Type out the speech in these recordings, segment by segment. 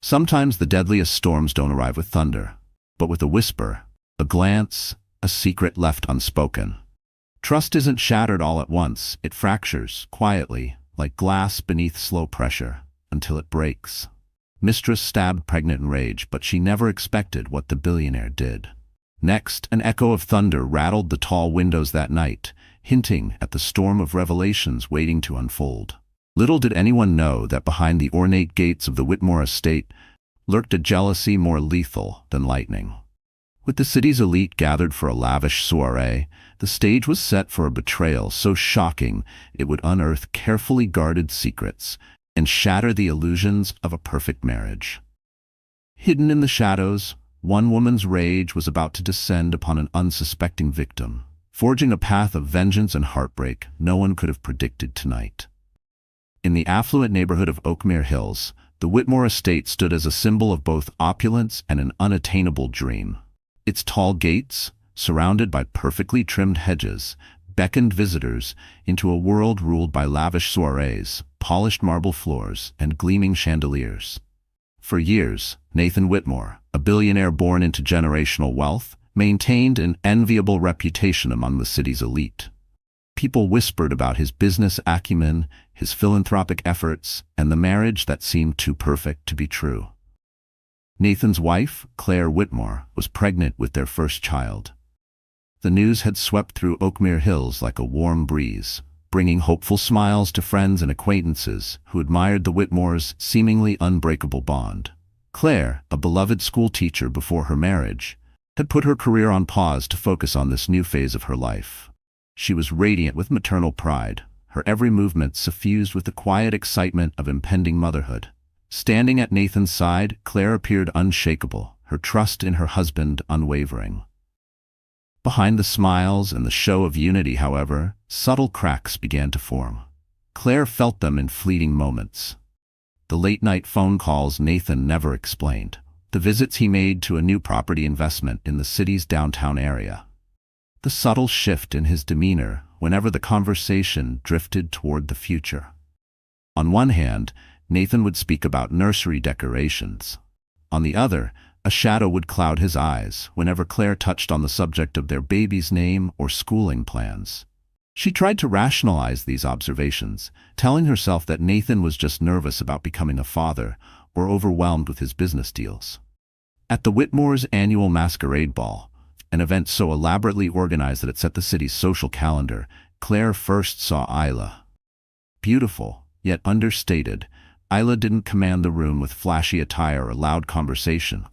Sometimes the deadliest storms don't arrive with thunder, but with a whisper, a glance, a secret left unspoken. Trust isn't shattered all at once, it fractures, quietly, like glass beneath slow pressure, until it breaks. Mistress stabbed pregnant in rage, but she never expected what the billionaire did. Next, an echo of thunder rattled the tall windows that night, hinting at the storm of revelations waiting to unfold. Little did anyone know that behind the ornate gates of the Whitmore estate lurked a jealousy more lethal than lightning. With the city's elite gathered for a lavish soiree, the stage was set for a betrayal so shocking it would unearth carefully guarded secrets and shatter the illusions of a perfect marriage. Hidden in the shadows, one woman's rage was about to descend upon an unsuspecting victim, forging a path of vengeance and heartbreak no one could have predicted tonight. In the affluent neighborhood of Oakmere Hills, the Whitmore estate stood as a symbol of both opulence and an unattainable dream. Its tall gates, surrounded by perfectly trimmed hedges, beckoned visitors into a world ruled by lavish soirees, polished marble floors, and gleaming chandeliers. For years, Nathan Whitmore, a billionaire born into generational wealth, maintained an enviable reputation among the city's elite. People whispered about his business acumen, his philanthropic efforts, and the marriage that seemed too perfect to be true. Nathan's wife, Claire Whitmore, was pregnant with their first child. The news had swept through Oakmere Hills like a warm breeze, bringing hopeful smiles to friends and acquaintances who admired the Whitmores' seemingly unbreakable bond. Claire, a beloved schoolteacher before her marriage, had put her career on pause to focus on this new phase of her life. She was radiant with maternal pride, her every movement suffused with the quiet excitement of impending motherhood. Standing at Nathan's side, Claire appeared unshakable, her trust in her husband unwavering. Behind the smiles and the show of unity, however, subtle cracks began to form. Claire felt them in fleeting moments. The late-night phone calls Nathan never explained, the visits he made to a new property investment in the city's downtown area, the subtle shift in his demeanor whenever the conversation drifted toward the future. On one hand, Nathan would speak about nursery decorations. On the other, a shadow would cloud his eyes whenever Claire touched on the subject of their baby's name or schooling plans. She tried to rationalize these observations, telling herself that Nathan was just nervous about becoming a father or overwhelmed with his business deals. At the Whitmore's annual masquerade ball, an event so elaborately organized that it set the city's social calendar, Claire first saw Isla. Beautiful, yet understated, Isla didn't command the room with flashy attire or loud conversation.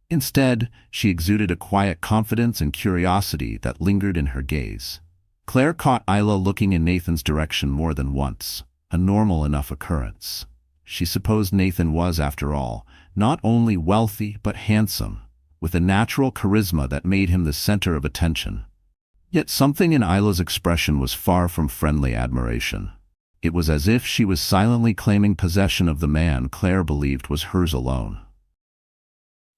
Instead, she exuded a quiet confidence and curiosity that lingered in her gaze. Claire caught Isla looking in Nathan's direction more than once, a normal enough occurrence. She supposed Nathan was, after all, not only wealthy but handsome, with a natural charisma that made him the center of attention. Yet something in Isla's expression was far from friendly admiration. It was as if she was silently claiming possession of the man Claire believed was hers alone.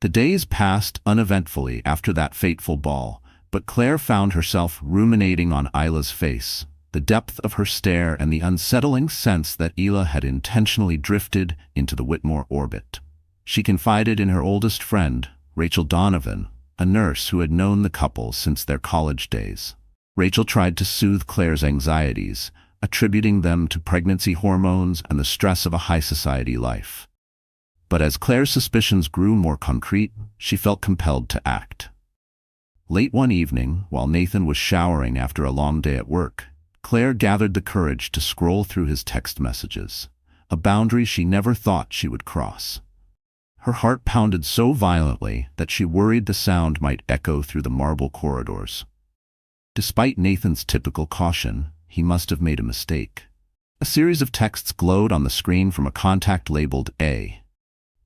The days passed uneventfully after that fateful ball, but Claire found herself ruminating on Isla's face, the depth of her stare and the unsettling sense that Isla had intentionally drifted into the Whitmore orbit. She confided in her oldest friend, Rachel Donovan, a nurse who had known the couple since their college days. Rachel tried to soothe Claire's anxieties, attributing them to pregnancy hormones and the stress of a high-society life. But as Claire's suspicions grew more concrete, she felt compelled to act. Late one evening, while Nathan was showering after a long day at work, Claire gathered the courage to scroll through his text messages, a boundary she never thought she would cross. Her heart pounded so violently that she worried the sound might echo through the marble corridors. Despite Nathan's typical caution, he must have made a mistake. A series of texts glowed on the screen from a contact labeled A.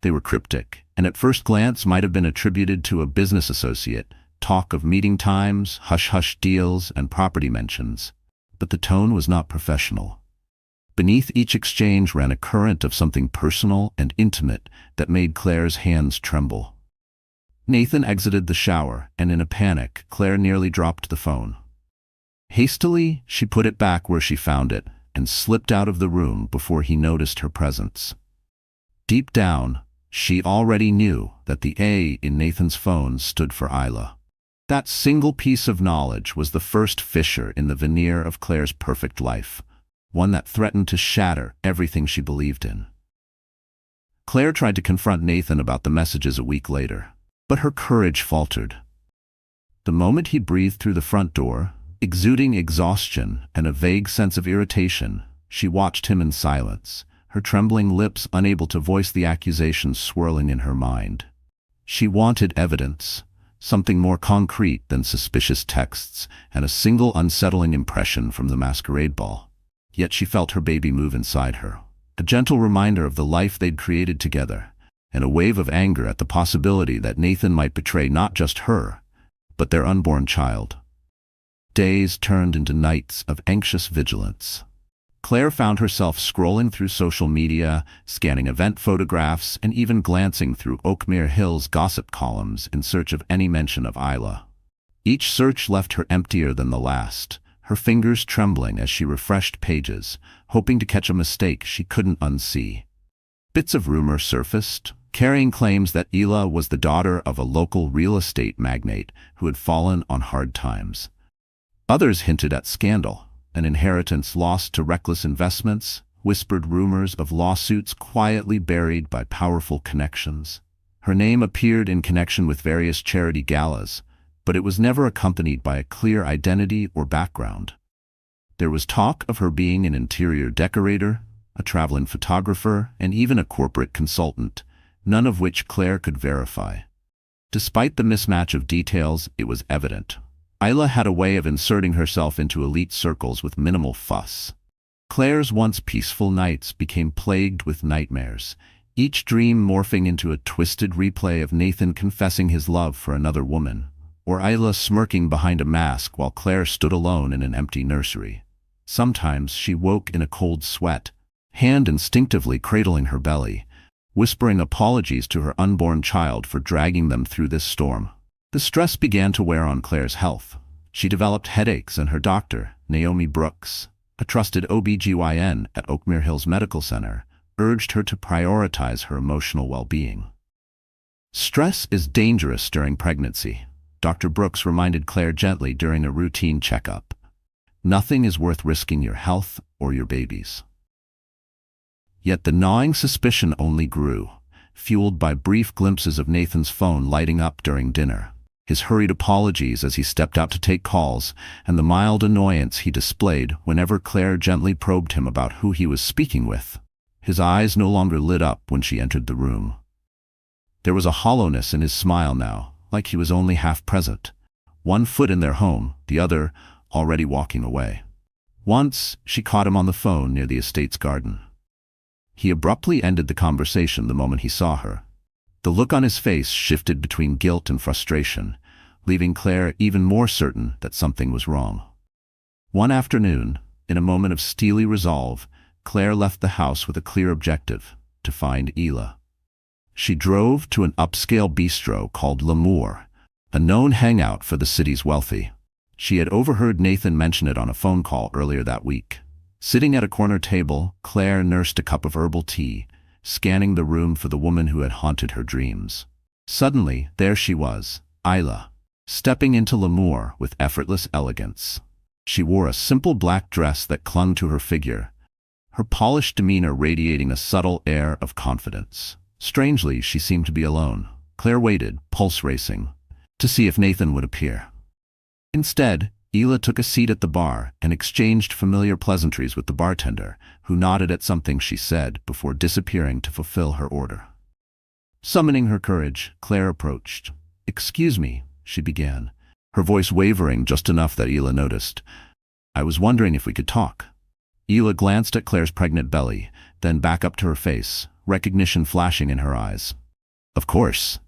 They were cryptic, and at first glance might have been attributed to a business associate, talk of meeting times, hush-hush deals, and property mentions. But the tone was not professional. Beneath each exchange ran a current of something personal and intimate that made Claire's hands tremble. Nathan exited the shower, and in a panic, Claire nearly dropped the phone. Hastily, she put it back where she found it and slipped out of the room before he noticed her presence. Deep down, she already knew that the A in Nathan's phone stood for Isla. That single piece of knowledge was the first fissure in the veneer of Claire's perfect life, one that threatened to shatter everything she believed in. Claire tried to confront Nathan about the messages a week later, but her courage faltered. The moment he breathed through the front door, exuding exhaustion and a vague sense of irritation, she watched him in silence, her trembling lips unable to voice the accusations swirling in her mind. She wanted evidence, something more concrete than suspicious texts and a single unsettling impression from the masquerade ball. Yet she felt her baby move inside her, a gentle reminder of the life they'd created together, and a wave of anger at the possibility that Nathan might betray not just her, but their unborn child. Days turned into nights of anxious vigilance. Claire found herself scrolling through social media, scanning event photographs, and even glancing through Oakmere Hill's gossip columns in search of any mention of Isla. Each search left her emptier than the last, her fingers trembling as she refreshed pages, hoping to catch a mistake she couldn't unsee. Bits of rumor surfaced, carrying claims that Isla was the daughter of a local real estate magnate who had fallen on hard times. Others hinted at scandal, an inheritance lost to reckless investments, whispered rumors of lawsuits quietly buried by powerful connections. Her name appeared in connection with various charity galas, but it was never accompanied by a clear identity or background. There was talk of her being an interior decorator, a traveling photographer, and even a corporate consultant, none of which Claire could verify. Despite the mismatch of details, it was evident. Isla had a way of inserting herself into elite circles with minimal fuss. Claire's once peaceful nights became plagued with nightmares, each dream morphing into a twisted replay of Nathan confessing his love for another woman, or Isla smirking behind a mask while Claire stood alone in an empty nursery. Sometimes she woke in a cold sweat, hand instinctively cradling her belly, whispering apologies to her unborn child for dragging them through this storm. The stress began to wear on Claire's health. She developed headaches, and her doctor, Naomi Brooks, a trusted OB/GYN at Oakmere Hills Medical Center, urged her to prioritize her emotional well-being. Stress is dangerous during pregnancy, Dr. Brooks reminded Claire gently during a routine checkup. Nothing is worth risking your health or your baby's. Yet the gnawing suspicion only grew, fueled by brief glimpses of Nathan's phone lighting up during dinner, his hurried apologies as he stepped out to take calls, and the mild annoyance he displayed whenever Claire gently probed him about who he was speaking with. His eyes no longer lit up when she entered the room. There was a hollowness in his smile now, like he was only half present, one foot in their home, the other already walking away. Once, she caught him on the phone near the estate's garden. He abruptly ended the conversation the moment he saw her. The look on his face shifted between guilt and frustration, leaving Claire even more certain that something was wrong. One afternoon, in a moment of steely resolve, Claire left the house with a clear objective: to find Isla. She drove to an upscale bistro called L'Amour, a known hangout for the city's wealthy. She had overheard Nathan mention it on a phone call earlier that week. Sitting at a corner table, Claire nursed a cup of herbal tea, scanning the room for the woman who had haunted her dreams. Suddenly, there she was, Isla, stepping into L'Amour with effortless elegance. She wore a simple black dress that clung to her figure, her polished demeanor radiating a subtle air of confidence. Strangely, she seemed to be alone. Claire waited, pulse racing, to see if Nathan would appear. Instead, Isla took a seat at the bar and exchanged familiar pleasantries with the bartender, who nodded at something she said before disappearing to fulfill her order. Summoning her courage, Claire approached. "Excuse me," she began, her voice wavering just enough that Isla noticed. "I was wondering if we could talk." Isla glanced at Claire's pregnant belly, then back up to her face, recognition flashing in her eyes. "Of course,"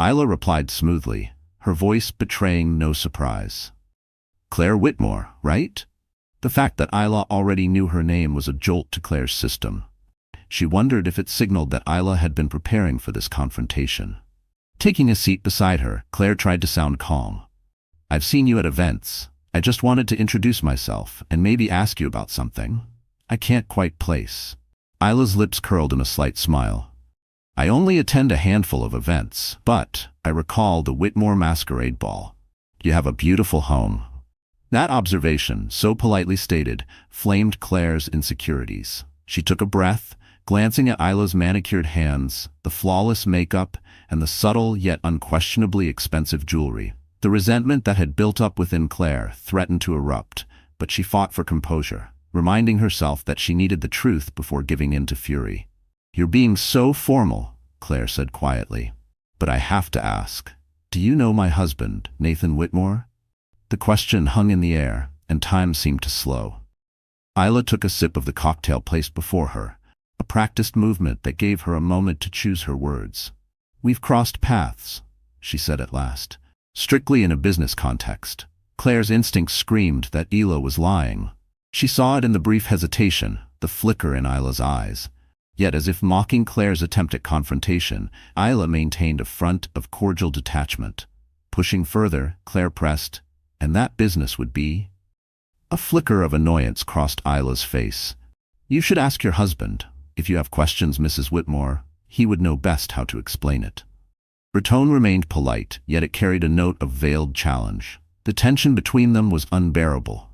Isla replied smoothly, her voice betraying no surprise. "Claire Whitmore, right?" The fact that Isla already knew her name was a jolt to Claire's system. She wondered if it signaled that Isla had been preparing for this confrontation. Taking a seat beside her, Claire tried to sound calm. "I've seen you at events. I just wanted to introduce myself and maybe ask you about something I can't quite place." Isla's lips curled in a slight smile. I only attend a handful of events, but I recall the Whitmore masquerade ball. You have a beautiful home. That observation, so politely stated, flamed Claire's insecurities. She took a breath, glancing at Isla's manicured hands, the flawless makeup, and the subtle yet unquestionably expensive jewelry. The resentment that had built up within Claire threatened to erupt, but she fought for composure, reminding herself that she needed the truth before giving in to fury. "You're being so formal," Claire said quietly. "But I have to ask, do you know my husband, Nathan Whitmore?" The question hung in the air, and time seemed to slow. Isla took a sip of the cocktail placed before her, a practiced movement that gave her a moment to choose her words. "We've crossed paths," she said at last. Strictly in a business context, Claire's instinct screamed that Isla was lying. She saw it in the brief hesitation, the flicker in Isla's eyes. Yet, as if mocking Claire's attempt at confrontation, Isla maintained a front of cordial detachment. Pushing further, Claire pressed, "And that business would be?" A flicker of annoyance crossed Isla's face. "You should ask your husband. If you have questions, Mrs. Whitmore, he would know best how to explain it." Her tone remained polite, yet it carried a note of veiled challenge. The tension between them was unbearable.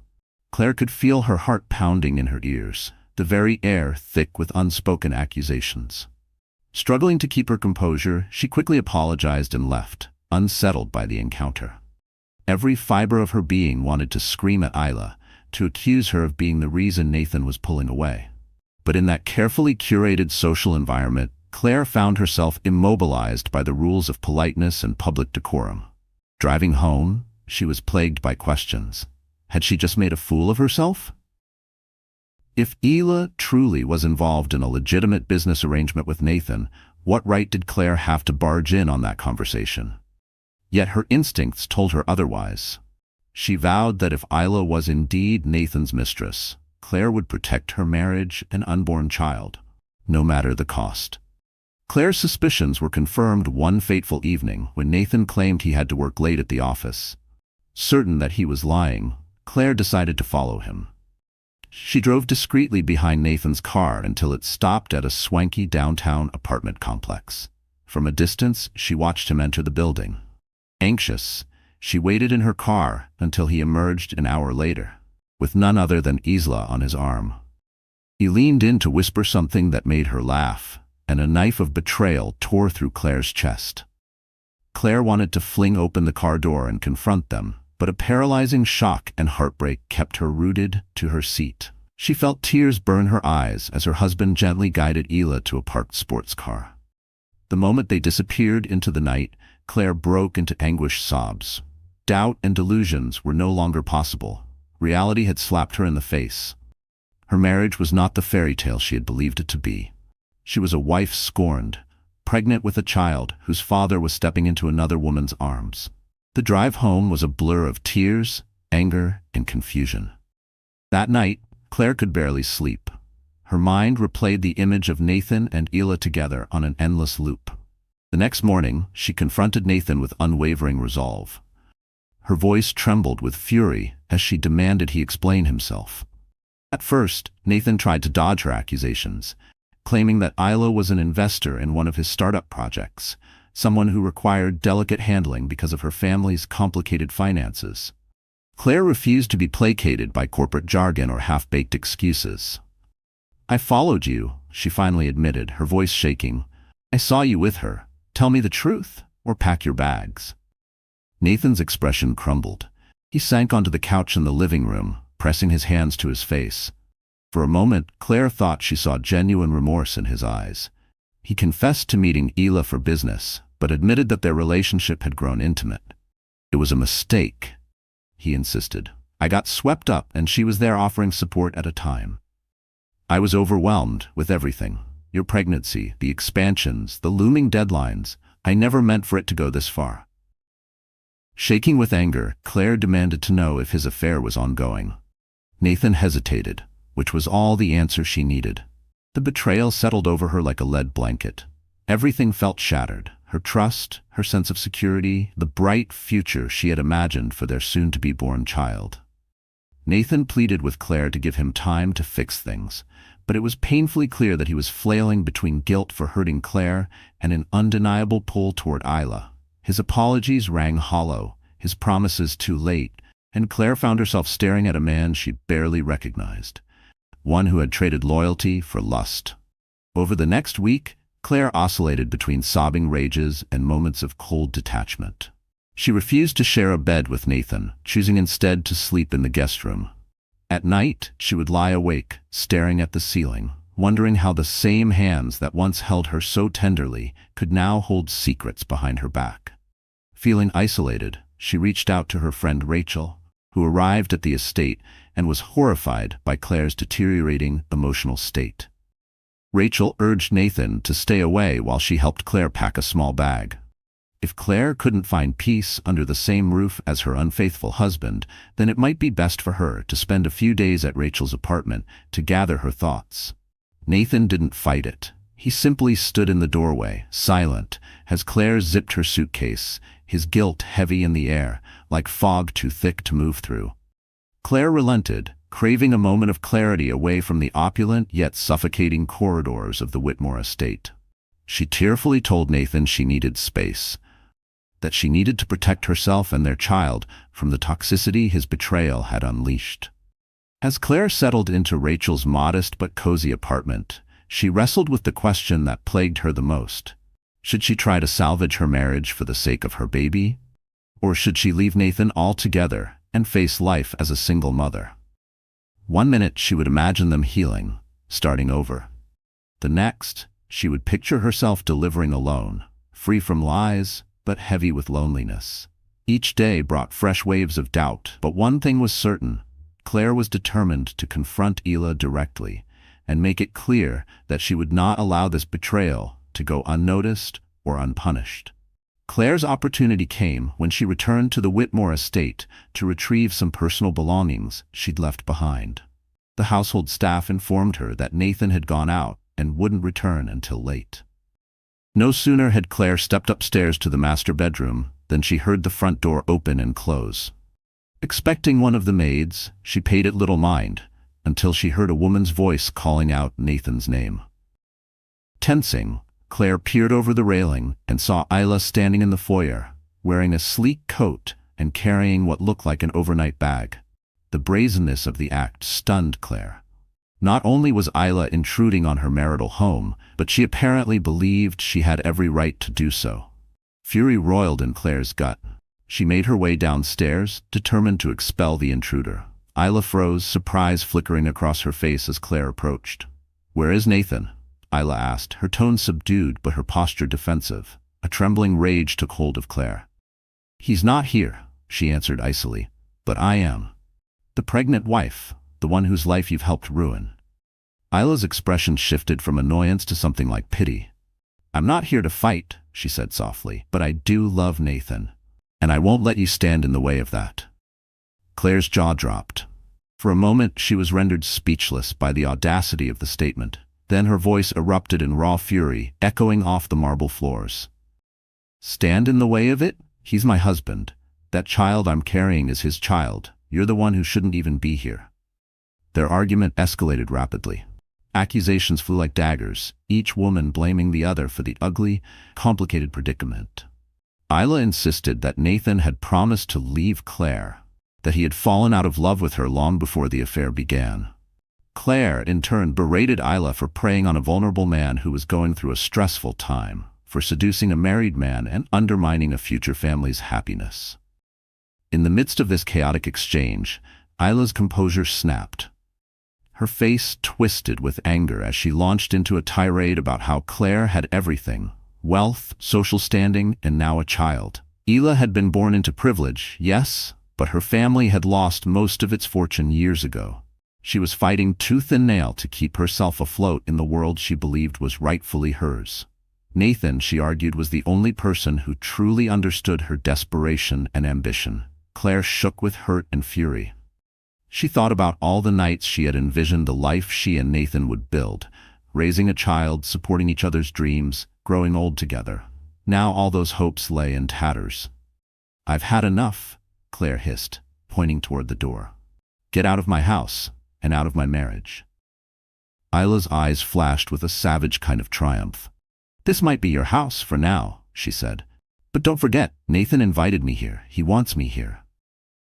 Claire could feel her heart pounding in her ears, the very air thick with unspoken accusations. Struggling to keep her composure, she quickly apologized and left, unsettled by the encounter. Every fiber of her being wanted to scream at Isla, to accuse her of being the reason Nathan was pulling away. But in that carefully curated social environment, Claire found herself immobilized by the rules of politeness and public decorum. Driving home, she was plagued by questions. Had she just made a fool of herself? If Isla truly was involved in a legitimate business arrangement with Nathan, what right did Claire have to barge in on that conversation? Yet her instincts told her otherwise. She vowed that if Isla was indeed Nathan's mistress, Claire would protect her marriage and unborn child, no matter the cost. Claire's suspicions were confirmed one fateful evening when Nathan claimed he had to work late at the office. Certain that he was lying, Claire decided to follow him. She drove discreetly behind Nathan's car until it stopped at a swanky downtown apartment complex. From a distance, she watched him enter the building. Anxious, she waited in her car until he emerged an hour later, with none other than Isla on his arm. He leaned in to whisper something that made her laugh, and a knife of betrayal tore through Claire's chest. Claire wanted to fling open the car door and confront them, but a paralyzing shock and heartbreak kept her rooted to her seat. She felt tears burn her eyes as her husband gently guided Isla to a parked sports car. The moment they disappeared into the night, Claire broke into anguished sobs. Doubt and delusions were no longer possible. Reality had slapped her in the face. Her marriage was not the fairy tale she had believed it to be. She was a wife scorned, pregnant with a child whose father was stepping into another woman's arms. The drive home was a blur of tears, anger, and confusion. That night, Claire could barely sleep. Her mind replayed the image of Nathan and Isla together on an endless loop. The next morning, she confronted Nathan with unwavering resolve. Her voice trembled with fury as she demanded he explain himself. At first, Nathan tried to dodge her accusations, claiming that Isla was an investor in one of his startup projects, someone who required delicate handling because of her family's complicated finances. Claire refused to be placated by corporate jargon or half-baked excuses. "I followed you," she finally admitted, her voice shaking. "I saw you with her. Tell me the truth, or pack your bags." Nathan's expression crumbled. He sank onto the couch in the living room, pressing his hands to his face. For a moment, Claire thought she saw genuine remorse in his eyes. He confessed to meeting Isla for business, but admitted that their relationship had grown intimate. "It was a mistake," he insisted. "I got swept up, and she was there offering support at a time. I was overwhelmed with everything. Your pregnancy, the expansions, the looming deadlines. I never meant for it to go this far." Shaking with anger, Claire demanded to know if his affair was ongoing. Nathan hesitated, which was all the answer she needed. The betrayal settled over her like a lead blanket. Everything felt shattered. Her trust, her sense of security, the bright future she had imagined for their soon-to-be-born child. Nathan pleaded with Claire to give him time to fix things, but it was painfully clear that he was flailing between guilt for hurting Claire and an undeniable pull toward Isla. His apologies rang hollow, his promises too late, and Claire found herself staring at a man she barely recognized, one who had traded loyalty for lust. Over the next week, Claire oscillated between sobbing rages and moments of cold detachment. She refused to share a bed with Nathan, choosing instead to sleep in the guest room. At night, she would lie awake, staring at the ceiling, wondering how the same hands that once held her so tenderly could now hold secrets behind her back. Feeling isolated, she reached out to her friend Rachel, who arrived at the estate and was horrified by Claire's deteriorating emotional state. Rachel urged Nathan to stay away while she helped Claire pack a small bag. If Claire couldn't find peace under the same roof as her unfaithful husband, then it might be best for her to spend a few days at Rachel's apartment to gather her thoughts. Nathan didn't fight it. He simply stood in the doorway, silent, as Claire zipped her suitcase, his guilt heavy in the air, like fog too thick to move through. Claire relented, craving a moment of clarity away from the opulent yet suffocating corridors of the Whitmore estate. She tearfully told Nathan she needed space, that she needed to protect herself and their child from the toxicity his betrayal had unleashed. As Claire settled into Rachel's modest but cozy apartment, she wrestled with the question that plagued her the most. Should she try to salvage her marriage for the sake of her baby? Or should she leave Nathan altogether and face life as a single mother? One minute she would imagine them healing, starting over. The next, she would picture herself delivering alone, free from lies, but heavy with loneliness. Each day brought fresh waves of doubt, but one thing was certain. Claire was determined to confront Ela directly and make it clear that she would not allow this betrayal to go unnoticed or unpunished. Claire's opportunity came when she returned to the Whitmore estate to retrieve some personal belongings she'd left behind. The household staff informed her that Nathan had gone out and wouldn't return until late. No sooner had Claire stepped upstairs to the master bedroom than she heard the front door open and close. Expecting one of the maids, she paid it little mind, until she heard a woman's voice calling out Nathan's name. Tensing, Claire peered over the railing and saw Isla standing in the foyer, wearing a sleek coat and carrying what looked like an overnight bag. The brazenness of the act stunned Claire. Not only was Isla intruding on her marital home, but she apparently believed she had every right to do so. Fury roiled in Claire's gut. She made her way downstairs, determined to expel the intruder. Isla froze, surprise flickering across her face as Claire approached. "Where is Nathan?" Isla asked, her tone subdued but her posture defensive. A trembling rage took hold of Claire. "He's not here," she answered icily. "But I am. The pregnant wife, the one whose life you've helped ruin." Isla's expression shifted from annoyance to something like pity. "I'm not here to fight," she said softly, "but I do love Nathan, and I won't let you stand in the way of that." Claire's jaw dropped. For a moment she was rendered speechless by the audacity of the statement. Then her voice erupted in raw fury, echoing off the marble floors. "Stand in the way of it? He's my husband. That child I'm carrying is his child. You're the one who shouldn't even be here." Their argument escalated rapidly. Accusations flew like daggers, each woman blaming the other for the ugly, complicated predicament. Isla insisted that Nathan had promised to leave Claire, that he had fallen out of love with her long before the affair began. Claire, in turn, berated Isla for preying on a vulnerable man who was going through a stressful time, for seducing a married man and undermining a future family's happiness. In the midst of this chaotic exchange, Isla's composure snapped. Her face twisted with anger as she launched into a tirade about how Claire had everything: wealth, social standing, and now a child. Ela had been born into privilege, yes, but her family had lost most of its fortune years ago. She was fighting tooth and nail to keep herself afloat in the world she believed was rightfully hers. Nathan, she argued, was the only person who truly understood her desperation and ambition. Claire shook with hurt and fury. She thought about all the nights she had envisioned the life she and Nathan would build, raising a child, supporting each other's dreams, growing old together. Now all those hopes lay in tatters. "I've had enough," Claire hissed, pointing toward the door. "Get out of my house, and out of my marriage." Isla's eyes flashed with a savage kind of triumph. "This might be your house for now," she said. "But don't forget, Nathan invited me here. He wants me here."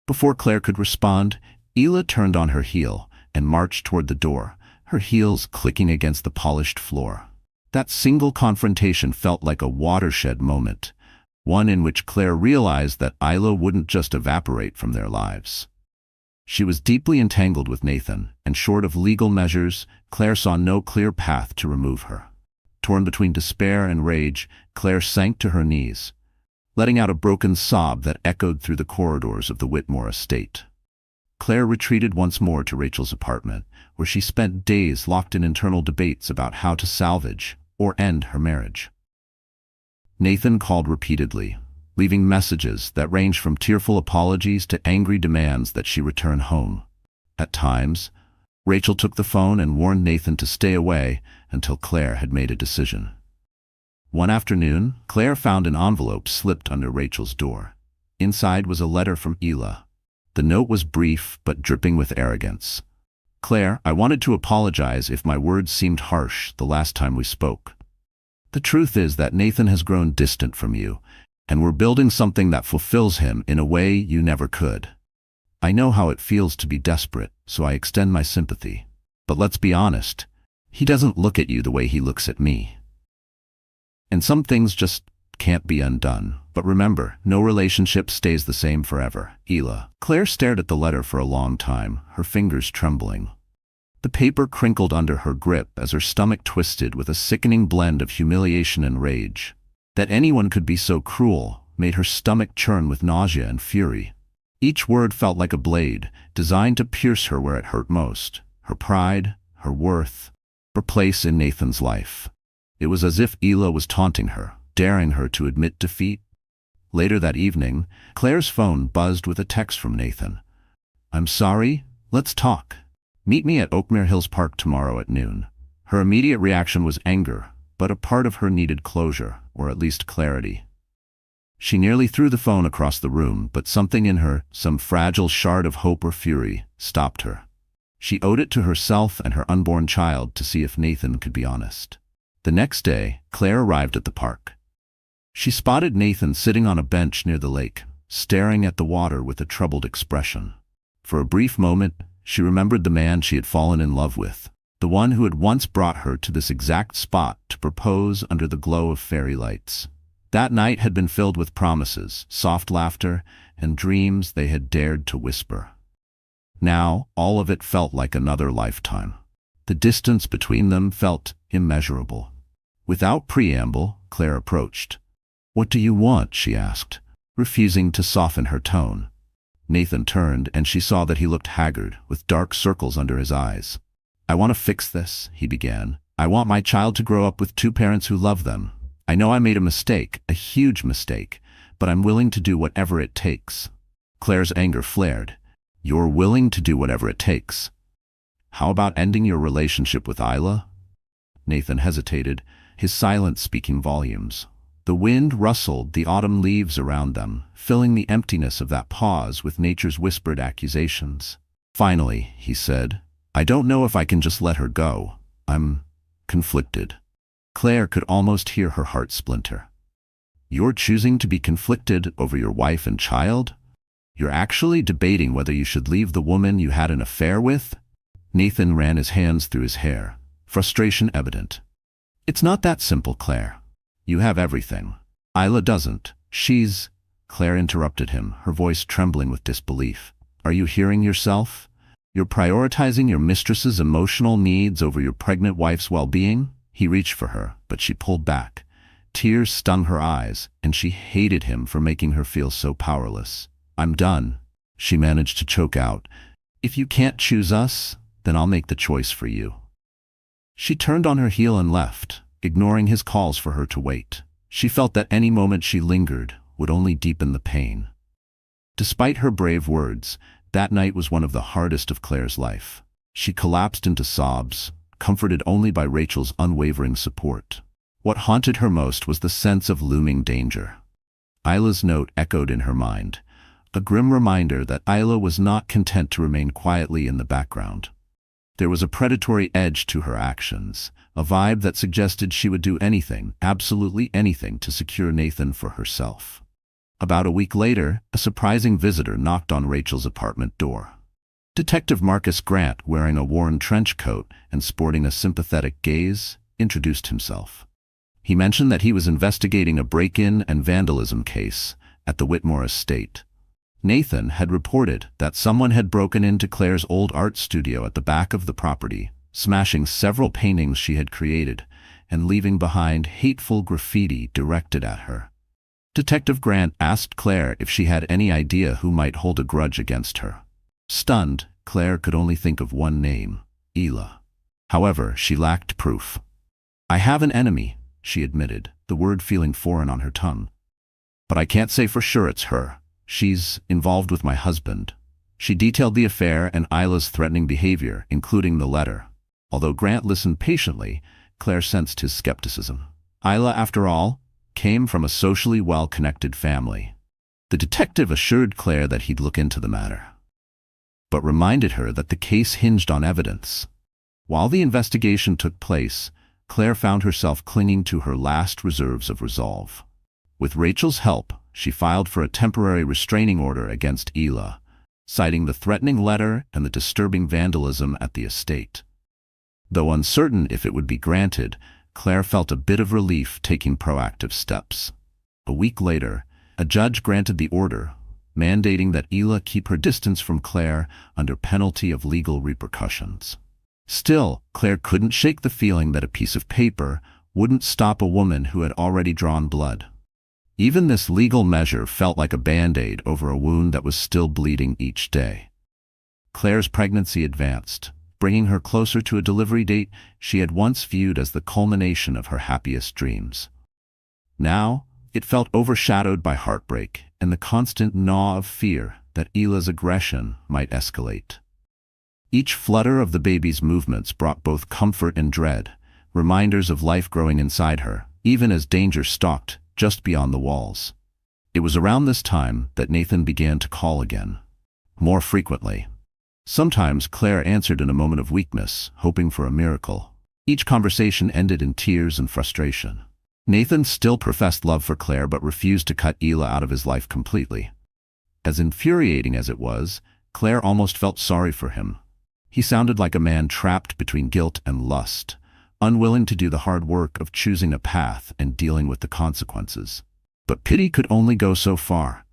Before Claire could respond, Isla turned on her heel and marched toward the door, her heels clicking against the polished floor. That single confrontation felt like a watershed moment, one in which Claire realized that Isla wouldn't just evaporate from their lives. She was deeply entangled with Nathan, and short of legal measures, Claire saw no clear path to remove her. Torn between despair and rage, Claire sank to her knees, letting out a broken sob that echoed through the corridors of the Whitmore estate. Claire retreated once more to Rachel's apartment, where she spent days locked in internal debates about how to salvage or end her marriage. Nathan called repeatedly, leaving messages that ranged from tearful apologies to angry demands that she return home. At times, Rachel took the phone and warned Nathan to stay away until Claire had made a decision. One afternoon, Claire found an envelope slipped under Rachel's door. Inside was a letter from Isla. The note was brief but dripping with arrogance. "Claire, I wanted to apologize if my words seemed harsh the last time we spoke. The truth is that Nathan has grown distant from you, and we're building something that fulfills him in a way you never could. I know how it feels to be desperate, so I extend my sympathy. But let's be honest, he doesn't look at you the way he looks at me. And some things just can't be undone. But remember, no relationship stays the same forever. Isla." Claire stared at the letter for a long time, her fingers trembling. The paper crinkled under her grip as her stomach twisted with a sickening blend of humiliation and rage. That anyone could be so cruel made her stomach churn with nausea and fury. Each word felt like a blade, designed to pierce her where it hurt most: her pride, her worth, her place in Nathan's life. It was as if Isla was taunting her, daring her to admit defeat. Later that evening, Claire's phone buzzed with a text from Nathan. "I'm sorry, let's talk. Meet me at Oakmere Hills Park tomorrow at noon." Her immediate reaction was anger, but a part of her needed closure, or at least clarity. She nearly threw the phone across the room, but something in her, some fragile shard of hope or fury, stopped her. She owed it to herself and her unborn child to see if Nathan could be honest. The next day, Claire arrived at the park. She spotted Nathan sitting on a bench near the lake, staring at the water with a troubled expression. For a brief moment, she remembered the man she had fallen in love with, the one who had once brought her to this exact spot to propose under the glow of fairy lights. That night had been filled with promises, soft laughter, and dreams they had dared to whisper. Now, all of it felt like another lifetime. The distance between them felt immeasurable. Without preamble, Claire approached. "What do you want?" she asked, refusing to soften her tone. Nathan turned, and she saw that he looked haggard, with dark circles under his eyes. "I want to fix this," he began. "I want my child to grow up with two parents who love them. I know I made a mistake, a huge mistake, but I'm willing to do whatever it takes." Claire's anger flared. "You're willing to do whatever it takes? How about ending your relationship with Isla?" Nathan hesitated, his silence speaking volumes. The wind rustled the autumn leaves around them, filling the emptiness of that pause with nature's whispered accusations. "Finally," he said, "I don't know if I can just let her go. I'm conflicted." Claire could almost hear her heart splinter. "You're choosing to be conflicted over your wife and child? You're actually debating whether you should leave the woman you had an affair with?" Nathan ran his hands through his hair, frustration evident. "It's not that simple, Claire. You have everything. Isla doesn't. She's—" Claire interrupted him, her voice trembling with disbelief. "Are you hearing yourself? You're prioritizing your mistress's emotional needs over your pregnant wife's well-being?" He reached for her, but she pulled back. Tears stung her eyes, and she hated him for making her feel so powerless. "I'm done," she managed to choke out. "If you can't choose us, then I'll make the choice for you." She turned on her heel and left, ignoring his calls for her to wait. She felt that any moment she lingered would only deepen the pain. Despite her brave words, that night was one of the hardest of Claire's life. She collapsed into sobs, comforted only by Rachel's unwavering support. What haunted her most was the sense of looming danger. Isla's note echoed in her mind, a grim reminder that Isla was not content to remain quietly in the background. There was a predatory edge to her actions, a vibe that suggested she would do anything, absolutely anything, to secure Nathan for herself. About a week later, a surprising visitor knocked on Rachel's apartment door. Detective Marcus Grant, wearing a worn trench coat and sporting a sympathetic gaze, introduced himself. He mentioned that he was investigating a break-in and vandalism case at the Whitmore estate. Nathan had reported that someone had broken into Claire's old art studio at the back of the property, smashing several paintings she had created and leaving behind hateful graffiti directed at her. Detective Grant asked Claire if she had any idea who might hold a grudge against her. Stunned, Claire could only think of one name: Ela. However, she lacked proof. "I have an enemy," she admitted, the word feeling foreign on her tongue. "But I can't say for sure it's her. She's involved with my husband." She detailed the affair and Ila's threatening behavior, including the letter. Although Grant listened patiently, Claire sensed his skepticism. Ila, after all, came from a socially well-connected family. The detective assured Claire that he'd look into the matter, but reminded her that the case hinged on evidence. While the investigation took place, Claire found herself clinging to her last reserves of resolve. With Rachel's help, she filed for a temporary restraining order against Ela, citing the threatening letter and the disturbing vandalism at the estate. Though uncertain if it would be granted, Claire felt a bit of relief taking proactive steps. A week later, a judge granted the order, mandating that Ela keep her distance from Claire under penalty of legal repercussions. Still, Claire couldn't shake the feeling that a piece of paper wouldn't stop a woman who had already drawn blood. Even this legal measure felt like a band-aid over a wound that was still bleeding each day. Claire's pregnancy advanced, bringing her closer to a delivery date she had once viewed as the culmination of her happiest dreams. Now, it felt overshadowed by heartbreak and the constant gnaw of fear that Ela's aggression might escalate. Each flutter of the baby's movements brought both comfort and dread, reminders of life growing inside her, even as danger stalked just beyond the walls. It was around this time that Nathan began to call again, more frequently. Sometimes Claire answered in a moment of weakness, hoping for a miracle. Each conversation ended in tears and frustration. Nathan still professed love for Claire but refused to cut Ela out of his life completely. As infuriating as it was, Claire almost felt sorry for him. He sounded like a man trapped between guilt and lust, unwilling to do the hard work of choosing a path and dealing with the consequences. But pity could only go so far,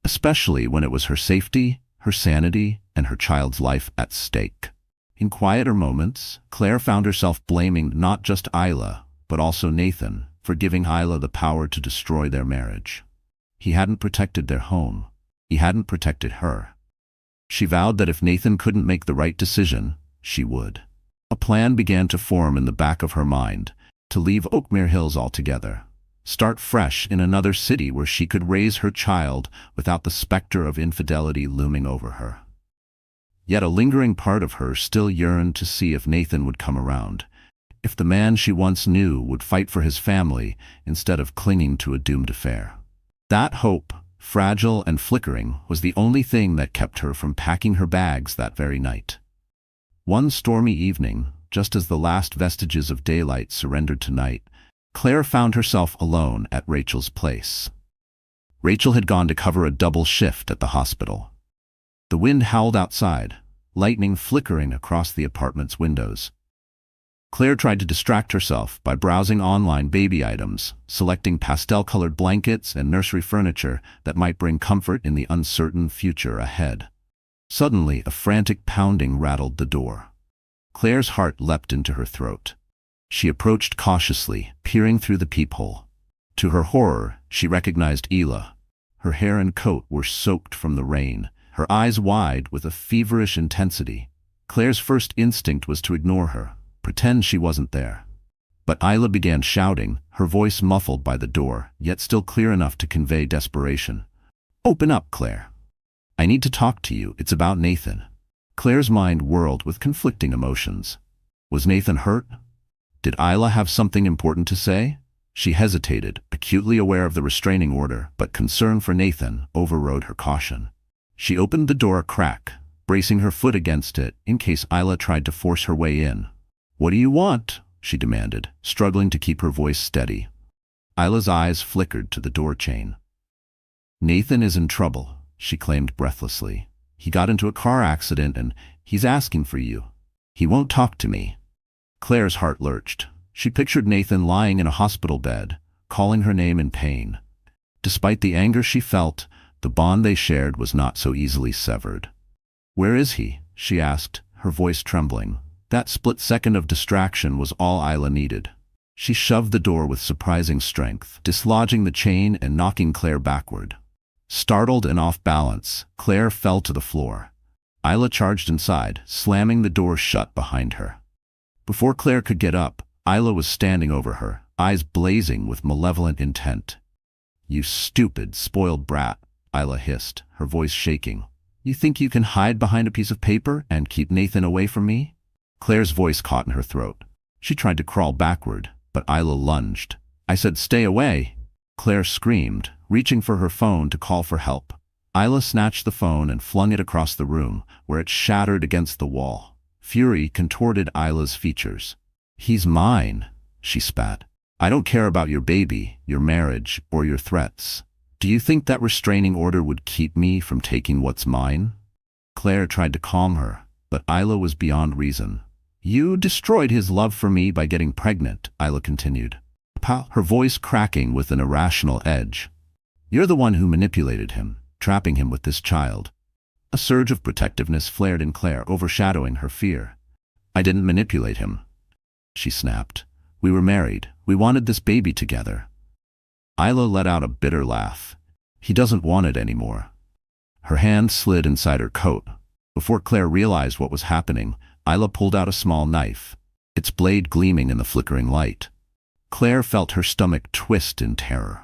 especially when it was her safety, her sanity, and her child's life at stake. In quieter moments, Claire found herself blaming not just Ila, but also Nathan, for giving Ila the power to destroy their marriage. He hadn't protected their home. He hadn't protected her. She vowed that if Nathan couldn't make the right decision, she would. A plan began to form in the back of her mind, to leave Oakmere Hills altogether. Start fresh in another city where she could raise her child without the specter of infidelity looming over her. Yet a lingering part of her still yearned to see if Nathan would come around, if the man she once knew would fight for his family instead of clinging to a doomed affair. That hope, fragile and flickering, was the only thing that kept her from packing her bags that very night. One stormy evening, just as the last vestiges of daylight surrendered to night, Claire found herself alone at Rachel's place. Rachel had gone to cover a double shift at the hospital. The wind howled outside, lightning flickering across the apartment's windows. Claire tried to distract herself by browsing online baby items, selecting pastel-colored blankets and nursery furniture that might bring comfort in the uncertain future ahead. Suddenly, a frantic pounding rattled the door. Claire's heart leapt into her throat. She approached cautiously, peering through the peephole. To her horror, she recognized Ela. Her hair and coat were soaked from the rain, her eyes wide with a feverish intensity. Claire's first instinct was to ignore her, pretend she wasn't there. But Ela began shouting, her voice muffled by the door, yet still clear enough to convey desperation. "Open up, Claire. I need to talk to you. It's about Nathan." Claire's mind whirled with conflicting emotions. Was Nathan hurt? Did Ila have something important to say? She hesitated, acutely aware of the restraining order, but concern for Nathan overrode her caution. She opened the door a crack, bracing her foot against it in case Isla tried to force her way in. "What do you want?" she demanded, struggling to keep her voice steady. Isla's eyes flickered to the door chain. "Nathan is in trouble," she claimed breathlessly. "He got into a car accident and he's asking for you. He won't talk to me." Claire's heart lurched. She pictured Nathan lying in a hospital bed, calling her name in pain. Despite the anger she felt, the bond they shared was not so easily severed. "Where is he?" she asked, her voice trembling. That split second of distraction was all Isla needed. She shoved the door with surprising strength, dislodging the chain and knocking Claire backward. Startled and off balance, Claire fell to the floor. Isla charged inside, slamming the door shut behind her. Before Claire could get up, Isla was standing over her, eyes blazing with malevolent intent. "You stupid, spoiled brat," Isla hissed, her voice shaking. "You think you can hide behind a piece of paper and keep Nathan away from me?" Claire's voice caught in her throat. She tried to crawl backward, but Isla lunged. "I said stay away!" Claire screamed, reaching for her phone to call for help. Isla snatched the phone and flung it across the room, where it shattered against the wall. Fury contorted Isla's features. "He's mine," she spat. "I don't care about your baby, your marriage, or your threats. Do you think that restraining order would keep me from taking what's mine?" Claire tried to calm her, but Isla was beyond reason. "You destroyed his love for me by getting pregnant," Isla continued, her voice cracking with an irrational edge. "You're the one who manipulated him, trapping him with this child." A surge of protectiveness flared in Claire, overshadowing her fear. "I didn't manipulate him," she snapped. "We were married. We wanted this baby together." Isla let out a bitter laugh. "He doesn't want it anymore." Her hand slid inside her coat. Before Claire realized what was happening, Isla pulled out a small knife, its blade gleaming in the flickering light. Claire felt her stomach twist in terror.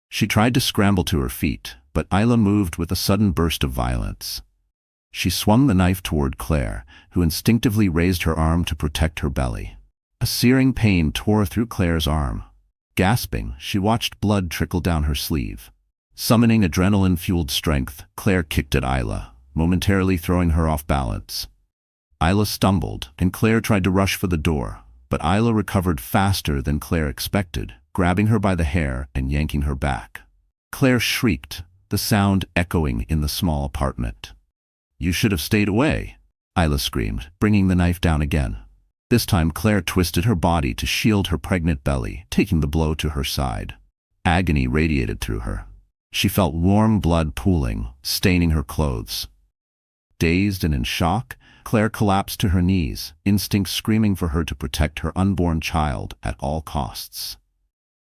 She tried to scramble to her feet, but Isla moved with a sudden burst of violence. She swung the knife toward Claire, who instinctively raised her arm to protect her belly. A searing pain tore through Claire's arm. Gasping, she watched blood trickle down her sleeve. Summoning adrenaline-fueled strength, Claire kicked at Isla, momentarily throwing her off balance. Isla stumbled, and Claire tried to rush for the door, but Isla recovered faster than Claire expected, grabbing her by the hair and yanking her back. Claire shrieked, the sound echoing in the small apartment. "You should have stayed away," Isla screamed, bringing the knife down again. This time Claire twisted her body to shield her pregnant belly, taking the blow to her side. Agony radiated through her. She felt warm blood pooling, staining her clothes. Dazed and in shock, Claire collapsed to her knees, instinct screaming for her to protect her unborn child at all costs.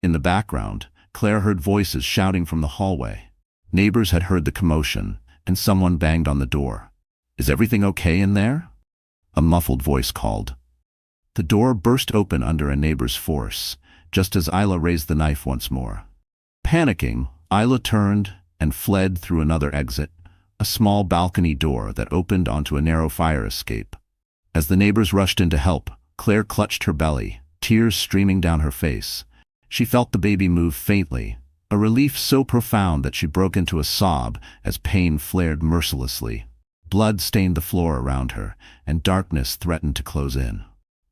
In the background, Claire heard voices shouting from the hallway. Neighbors had heard the commotion, and someone banged on the door. "Is everything okay in there?" A muffled voice called. The door burst open under a neighbor's force, just as Isla raised the knife once more. Panicking, Isla turned and fled through another exit, a small balcony door that opened onto a narrow fire escape. As the neighbors rushed in to help, Claire clutched her belly, tears streaming down her face. She felt the baby move faintly, a relief so profound that she broke into a sob as pain flared mercilessly. Blood stained the floor around her, and darkness threatened to close in.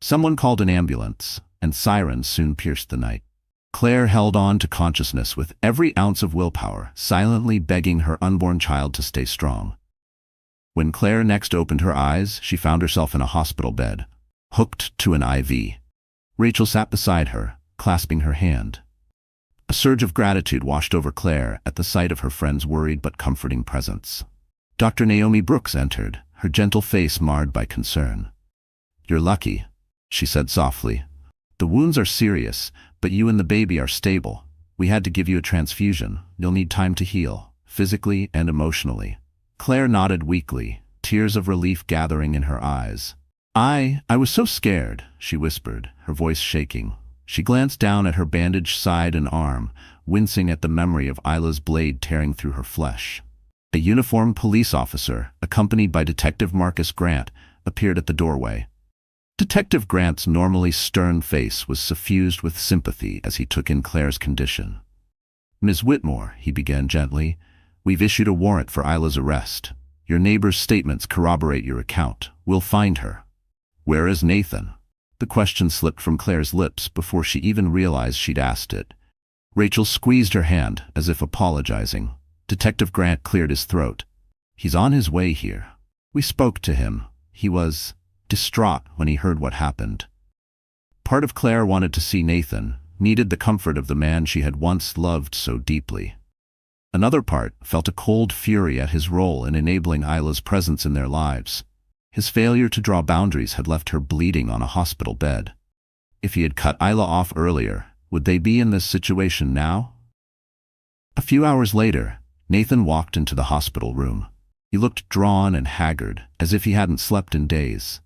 Someone called an ambulance, and sirens soon pierced the night. Claire held on to consciousness with every ounce of willpower, silently begging her unborn child to stay strong. When Claire next opened her eyes, she found herself in a hospital bed, hooked to an IV. Rachel sat beside her, clasping her hand. A surge of gratitude washed over Claire at the sight of her friend's worried but comforting presence. Dr. Naomi Brooks entered, her gentle face marred by concern. "You're lucky," she said softly. "The wounds are serious, but you and the baby are stable. We had to give you a transfusion. You'll need time to heal, physically and emotionally." Claire nodded weakly, tears of relief gathering in her eyes. I was so scared," she whispered, her voice shaking. She glanced down at her bandaged side and arm, wincing at the memory of Isla's blade tearing through her flesh. A uniformed police officer, accompanied by Detective Marcus Grant, appeared at the doorway. Detective Grant's normally stern face was suffused with sympathy as he took in Claire's condition. "Ms. Whitmore," he began gently, "we've issued a warrant for Isla's arrest. Your neighbor's statements corroborate your account. We'll find her." "Where is Nathan?" The question slipped from Claire's lips before she even realized she'd asked it. Rachel squeezed her hand, as if apologizing. Detective Grant cleared his throat. "He's on his way here. We spoke to him. He was distraught when he heard what happened." Part of Claire wanted to see Nathan, needed the comfort of the man she had once loved so deeply. Another part felt a cold fury at his role in enabling Isla's presence in their lives. His failure to draw boundaries had left her bleeding on a hospital bed. If he had cut Isla off earlier, would they be in this situation now? A few hours later, Nathan walked into the hospital room. He looked drawn and haggard, as if he hadn't slept in days.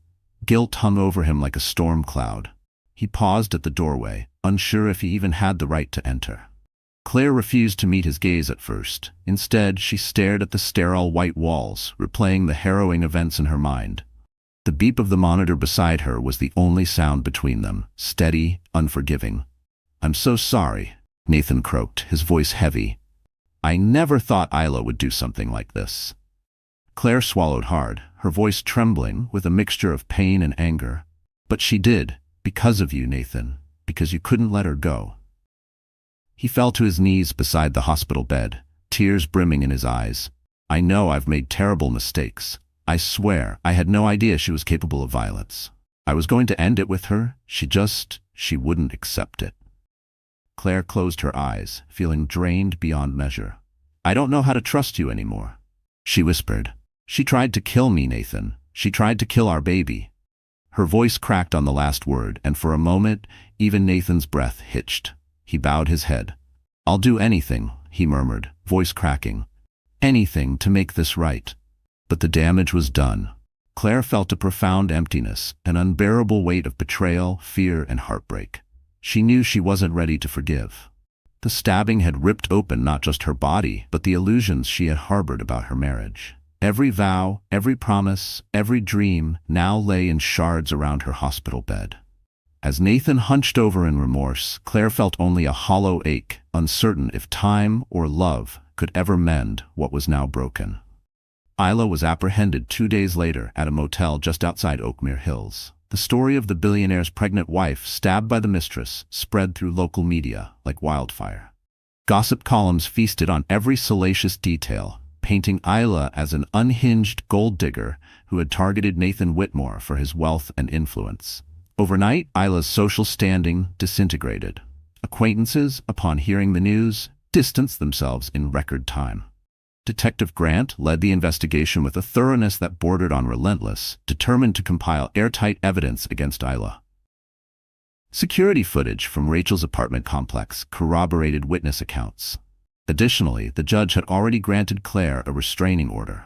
Guilt hung over him like a storm cloud. He paused at the doorway, unsure if he even had the right to enter. Claire refused to meet his gaze at first. Instead, she stared at the sterile white walls, replaying the harrowing events in her mind. The beep of the monitor beside her was the only sound between them, steady, unforgiving. "I'm so sorry," Nathan croaked, his voice heavy. "I never thought Isla would do something like this." Claire swallowed hard, her voice trembling with a mixture of pain and anger. "But she did, because of you, Nathan, because you couldn't let her go." He fell to his knees beside the hospital bed, tears brimming in his eyes. "I know I've made terrible mistakes. I swear I had no idea she was capable of violence. I was going to end it with her. She wouldn't accept it." Claire closed her eyes, feeling drained beyond measure. "I don't know how to trust you anymore," she whispered. "She tried to kill me, Nathan. She tried to kill our baby." Her voice cracked on the last word, and for a moment, even Nathan's breath hitched. He bowed his head. "I'll do anything," he murmured, voice cracking. "Anything to make this right." But the damage was done. Claire felt a profound emptiness, an unbearable weight of betrayal, fear, and heartbreak. She knew she wasn't ready to forgive. The stabbing had ripped open not just her body, but the illusions she had harbored about her marriage. Every vow, every promise, every dream now lay in shards around her hospital bed. As Nathan hunched over in remorse, Claire felt only a hollow ache, uncertain if time or love could ever mend what was now broken. Isla was apprehended 2 days later at a motel just outside Oakmere Hills. The story of the billionaire's pregnant wife stabbed by the mistress spread through local media like wildfire. Gossip columns feasted on every salacious detail, painting Isla as an unhinged gold digger who had targeted Nathan Whitmore for his wealth and influence. Overnight, Isla's social standing disintegrated. Acquaintances, upon hearing the news, distanced themselves in record time. Detective Grant led the investigation with a thoroughness that bordered on relentless, determined to compile airtight evidence against Isla. Security footage from Rachel's apartment complex corroborated witness accounts. Additionally, the judge had already granted Claire a restraining order.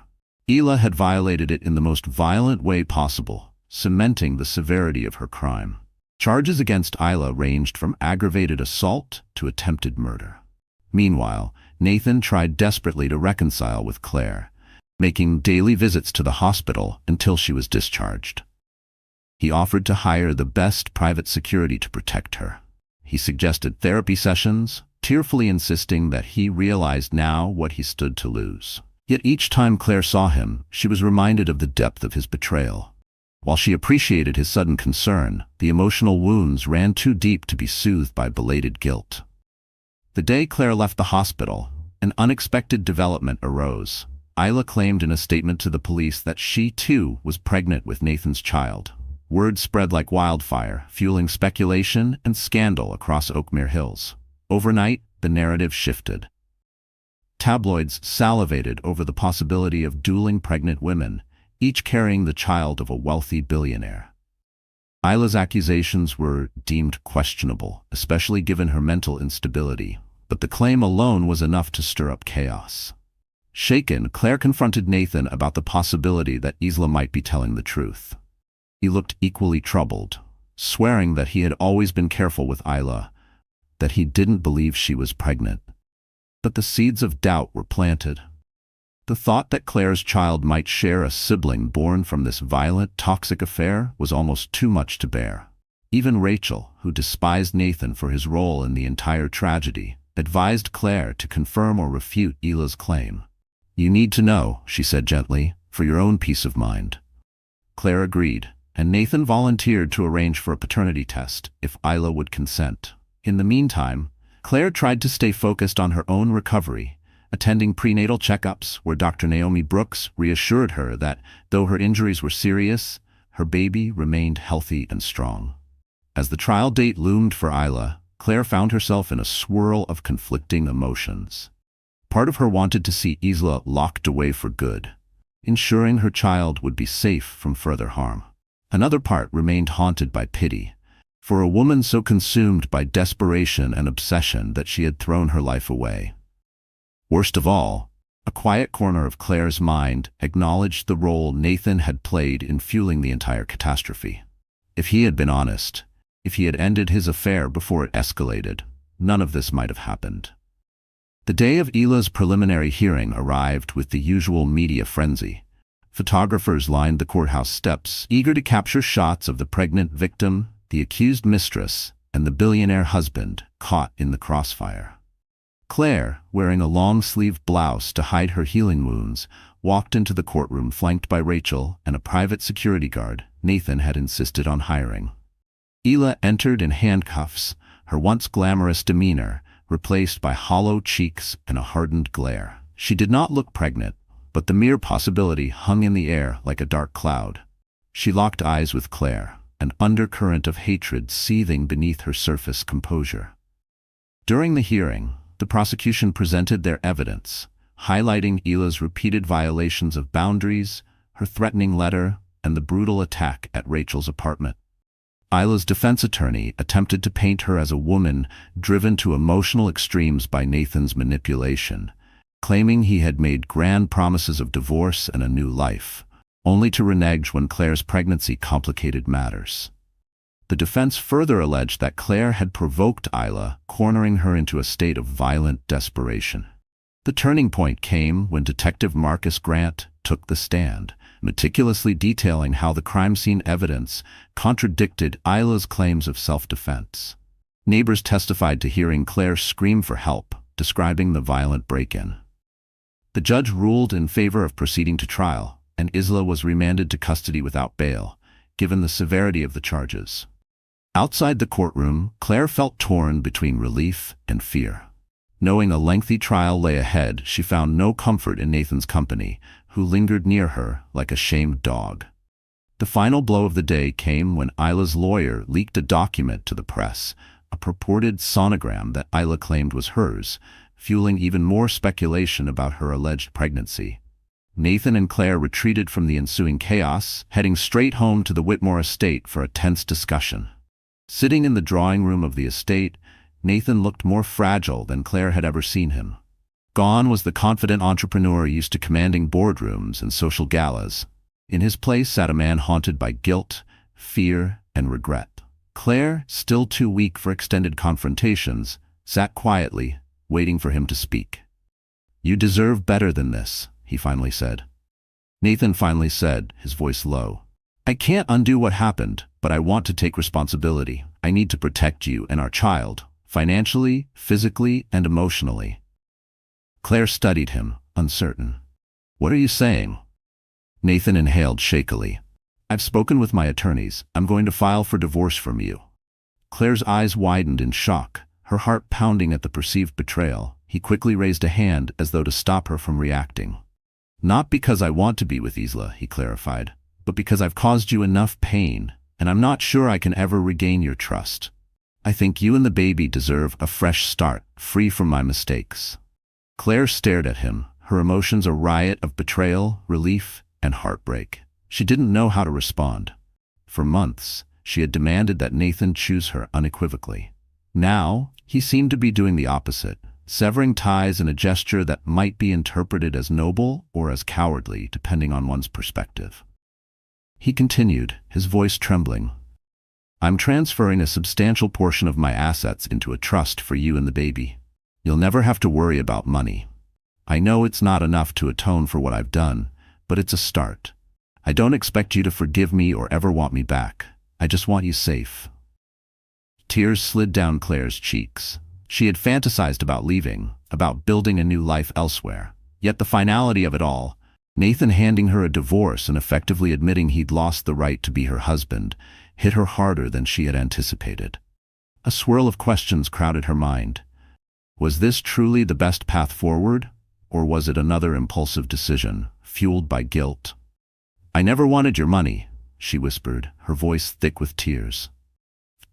Isla had violated it in the most violent way possible, cementing the severity of her crime. Charges against Isla ranged from aggravated assault to attempted murder. Meanwhile, Nathan tried desperately to reconcile with Claire, making daily visits to the hospital until she was discharged. He offered to hire the best private security to protect her. He suggested therapy sessions, tearfully insisting that he realized now what he stood to lose. Yet each time Claire saw him, she was reminded of the depth of his betrayal. While she appreciated his sudden concern, the emotional wounds ran too deep to be soothed by belated guilt. The day Claire left the hospital, an unexpected development arose. Isla claimed in a statement to the police that she, too, was pregnant with Nathan's child. Word spread like wildfire, fueling speculation and scandal across Oakmere Hills. Overnight, the narrative shifted. Tabloids salivated over the possibility of dueling pregnant women, each carrying the child of a wealthy billionaire. Isla's accusations were deemed questionable, especially given her mental instability, but the claim alone was enough to stir up chaos. Shaken, Claire confronted Nathan about the possibility that Isla might be telling the truth. He looked equally troubled, swearing that he had always been careful with Isla, that he didn't believe she was pregnant. But the seeds of doubt were planted. The thought that Claire's child might share a sibling born from this violent, toxic affair was almost too much to bear. Even Rachel, who despised Nathan for his role in the entire tragedy, advised Claire to confirm or refute Isla's claim. "You need to know," she said gently, For your own peace of mind. Claire agreed, and Nathan volunteered to arrange for a paternity test if Isla would consent. In the meantime, Claire tried to stay focused on her own recovery, attending prenatal checkups where Dr. Naomi Brooks reassured her that, though her injuries were serious, her baby remained healthy and strong. As the trial date loomed for Isla, Claire found herself in a swirl of conflicting emotions. Part of her wanted to see Isla locked away for good, ensuring her child would be safe from further harm. Another part remained haunted by pity, for a woman so consumed by desperation and obsession that she had thrown her life away. Worst of all, a quiet corner of Claire's mind acknowledged the role Nathan had played in fueling the entire catastrophe. If he had been honest, if he had ended his affair before it escalated, none of this might have happened. The day of Isla's preliminary hearing arrived with the usual media frenzy. Photographers lined the courthouse steps, eager to capture shots of the pregnant victim, the accused mistress, and the billionaire husband caught in the crossfire. Claire, wearing a long-sleeved blouse to hide her healing wounds, walked into the courtroom flanked by Rachel and a private security guard Nathan had insisted on hiring. Isla entered in handcuffs, her once glamorous demeanor replaced by hollow cheeks and a hardened glare. She did not look pregnant, but the mere possibility hung in the air like a dark cloud. She locked eyes with Claire, an undercurrent of hatred seething beneath her surface composure. During the hearing, the prosecution presented their evidence, highlighting Isla's repeated violations of boundaries, her threatening letter, and the brutal attack at Rachel's apartment. Isla's defense attorney attempted to paint her as a woman driven to emotional extremes by Nathan's manipulation, claiming he had made grand promises of divorce and a new life, only to renege when Claire's pregnancy complicated matters. The defense further alleged that Claire had provoked Isla, cornering her into a state of violent desperation. The turning point came when Detective Marcus Grant took the stand, meticulously detailing how the crime scene evidence contradicted Isla's claims of self-defense. Neighbors testified to hearing Claire scream for help, describing the violent break-in. The judge ruled in favor of proceeding to trial, and Isla was remanded to custody without bail, given the severity of the charges. Outside the courtroom, Claire felt torn between relief and fear. Knowing a lengthy trial lay ahead, she found no comfort in Nathan's company, who lingered near her like a shamed dog. The final blow of the day came when Isla's lawyer leaked a document to the press, a purported sonogram that Isla claimed was hers, fueling even more speculation about her alleged pregnancy. Nathan and Claire retreated from the ensuing chaos, heading straight home to the Whitmore estate for a tense discussion. Sitting in the drawing room of the estate, Nathan looked more fragile than Claire had ever seen him. Gone was the confident entrepreneur used to commanding boardrooms and social galas. In his place sat a man haunted by guilt, fear, and regret. Claire, still too weak for extended confrontations, sat quietly, waiting for him to speak. "You deserve better than this," he finally said. Nathan finally said, his voice low, "I can't undo what happened, but I want to take responsibility. I need to protect you and our child, financially, physically, and emotionally." Claire studied him, uncertain. "What are you saying?" Nathan inhaled shakily. "I've spoken with my attorneys. I'm going to file for divorce from you." Claire's eyes widened in shock, her heart pounding at the perceived betrayal. He quickly raised a hand as though to stop her from reacting. "Not because I want to be with Isla," he clarified, "but because I've caused you enough pain, and I'm not sure I can ever regain your trust. I think you and the baby deserve a fresh start, free from my mistakes." Claire stared at him, her emotions a riot of betrayal, relief, and heartbreak. She didn't know how to respond. For months, she had demanded that Nathan choose her unequivocally. Now, he seemed to be doing the opposite, severing ties in a gesture that might be interpreted as noble or as cowardly, depending on one's perspective. He continued, his voice trembling. "I'm transferring a substantial portion of my assets into a trust for you and the baby. You'll never have to worry about money. I know it's not enough to atone for what I've done, but it's a start. I don't expect you to forgive me or ever want me back. I just want you safe." Tears slid down Claire's cheeks. She had fantasized about leaving, about building a new life elsewhere. Yet the finality of it all, Nathan handing her a divorce and effectively admitting he'd lost the right to be her husband hit her harder than she had anticipated. A swirl of questions crowded her mind. Was this truly the best path forward, or was it another impulsive decision, fueled by guilt? "I never wanted your money," she whispered, her voice thick with tears.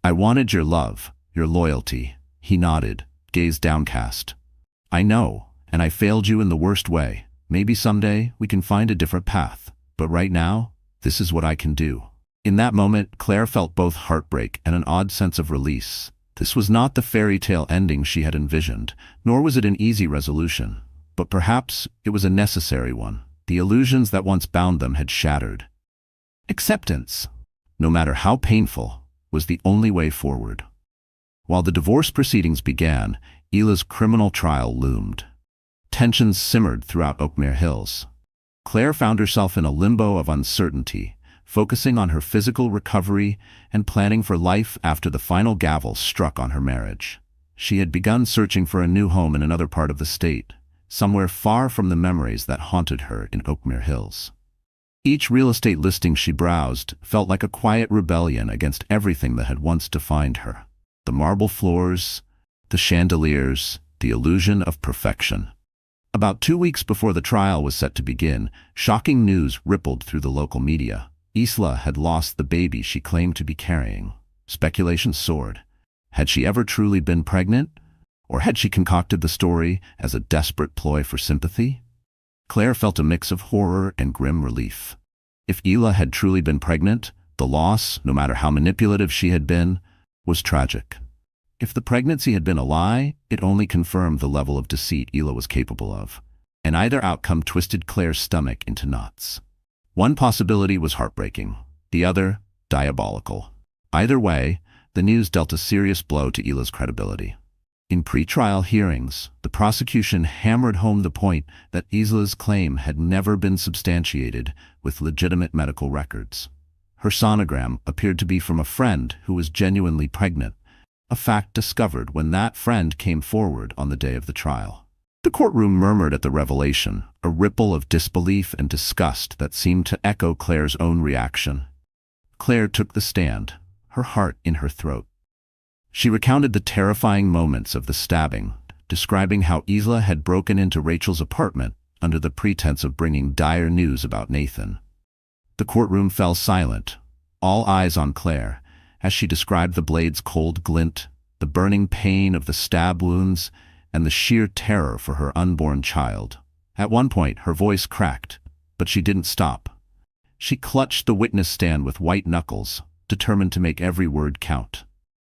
"I wanted your love, your loyalty." He nodded, gaze downcast. "I know, and I failed you in the worst way. Maybe someday we can find a different path, but right now, this is what I can do." In that moment, Claire felt both heartbreak and an odd sense of release. This was not the fairy tale ending she had envisioned, nor was it an easy resolution. But perhaps it was a necessary one. The illusions that once bound them had shattered. Acceptance, no matter how painful, was the only way forward. While the divorce proceedings began, Ila's criminal trial loomed. Tensions simmered throughout Oakmere Hills. Claire found herself in a limbo of uncertainty, focusing on her physical recovery and planning for life after the final gavel struck on her marriage. She had begun searching for a new home in another part of the state, somewhere far from the memories that haunted her in Oakmere Hills. Each real estate listing she browsed felt like a quiet rebellion against everything that had once defined her. The marble floors, the chandeliers, the illusion of perfection. About 2 weeks before the trial was set to begin, shocking news rippled through the local media. Isla had lost the baby she claimed to be carrying. Speculation soared. Had she ever truly been pregnant? Or had she concocted the story as a desperate ploy for sympathy? Claire felt a mix of horror and grim relief. If Isla had truly been pregnant, the loss, no matter how manipulative she had been, was tragic. If the pregnancy had been a lie, it only confirmed the level of deceit Isla was capable of. And either outcome twisted Claire's stomach into knots. One possibility was heartbreaking, the other, diabolical. Either way, the news dealt a serious blow to Ila's credibility. In pre-trial hearings, the prosecution hammered home the point that Isla's claim had never been substantiated with legitimate medical records. Her sonogram appeared to be from a friend who was genuinely pregnant, a fact discovered when that friend came forward on the day of the trial. The courtroom murmured at the revelation, a ripple of disbelief and disgust that seemed to echo Claire's own reaction. Claire took the stand, her heart in her throat. She recounted the terrifying moments of the stabbing, describing how Isla had broken into Rachel's apartment under the pretense of bringing dire news about Nathan. The courtroom fell silent, all eyes on Claire, as she described the blade's cold glint, the burning pain of the stab wounds, and the sheer terror for her unborn child. At one point, her voice cracked, but she didn't stop. She clutched the witness stand with white knuckles, determined to make every word count.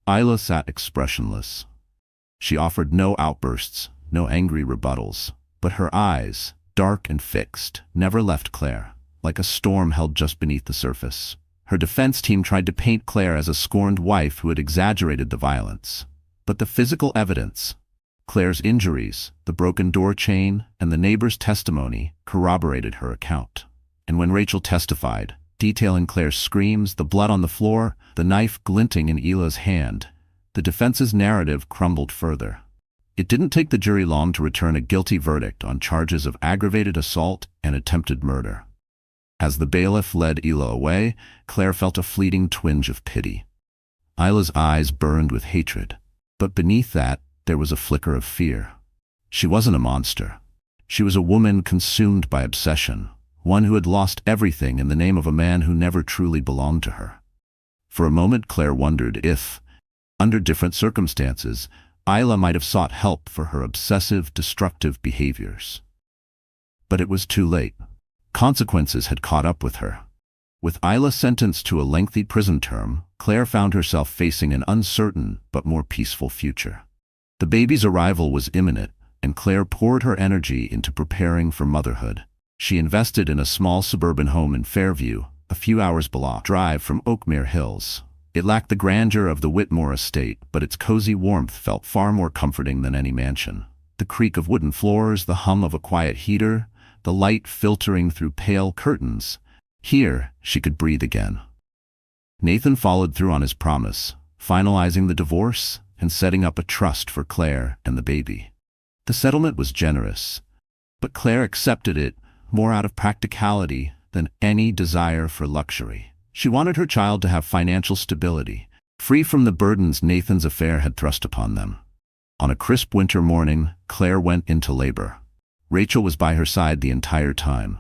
Isla sat expressionless. She offered no outbursts, no angry rebuttals, but her eyes, dark and fixed, never left Claire, like a storm held just beneath the surface. Her defense team tried to paint Claire as a scorned wife who had exaggerated the violence. But the physical evidence, Claire's injuries, the broken door chain, and the neighbor's testimony corroborated her account. And when Rachel testified, detailing Claire's screams, the blood on the floor, the knife glinting in Ila's hand, the defense's narrative crumbled further. It didn't take the jury long to return a guilty verdict on charges of aggravated assault and attempted murder. As the bailiff led Ila away, Claire felt a fleeting twinge of pity. Ila's eyes burned with hatred, but beneath that, there was a flicker of fear. She wasn't a monster. She was a woman consumed by obsession, one who had lost everything in the name of a man who never truly belonged to her. For a moment, Claire wondered if, under different circumstances, Isla might have sought help for her obsessive, destructive behaviors. But it was too late. Consequences had caught up with her. With Isla sentenced to a lengthy prison term, Claire found herself facing an uncertain but more peaceful future. The baby's arrival was imminent, and Claire poured her energy into preparing for motherhood. She invested in a small suburban home in Fairview, a few hours drive from Oakmere Hills. It lacked the grandeur of the Whitmore estate, but its cozy warmth felt far more comforting than any mansion. The creak of wooden floors, the hum of a quiet heater, the light filtering through pale curtains. Here, she could breathe again. Nathan followed through on his promise, finalizing the divorce and setting up a trust for Claire and the baby. The settlement was generous, but Claire accepted it more out of practicality than any desire for luxury. She wanted her child to have financial stability, free from the burdens Nathan's affair had thrust upon them. On a crisp winter morning, Claire went into labor. Rachel was by her side the entire time.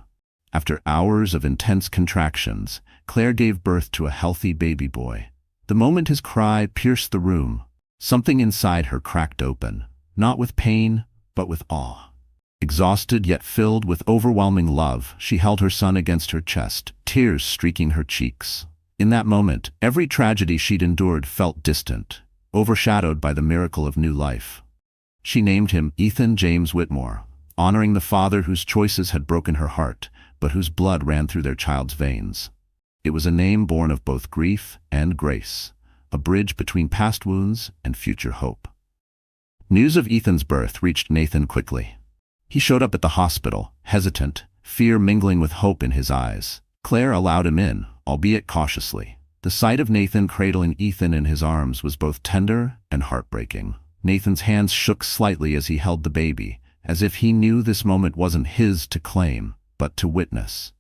After hours of intense contractions, Claire gave birth to a healthy baby boy. The moment his cry pierced the room, something inside her cracked open, not with pain, but with awe. Exhausted yet filled with overwhelming love, she held her son against her chest, tears streaking her cheeks. In that moment, every tragedy she'd endured felt distant, overshadowed by the miracle of new life. She named him Ethan James Whitmore, honoring the father whose choices had broken her heart, but whose blood ran through their child's veins. It was a name born of both grief and grace, a bridge between past wounds and future hope. News of Ethan's birth reached Nathan quickly. He showed up at the hospital, hesitant, fear mingling with hope in his eyes. Claire allowed him in, albeit cautiously. The sight of Nathan cradling Ethan in his arms was both tender and heartbreaking. Nathan's hands shook slightly as he held the baby, as if he knew this moment wasn't his to claim, but to witness.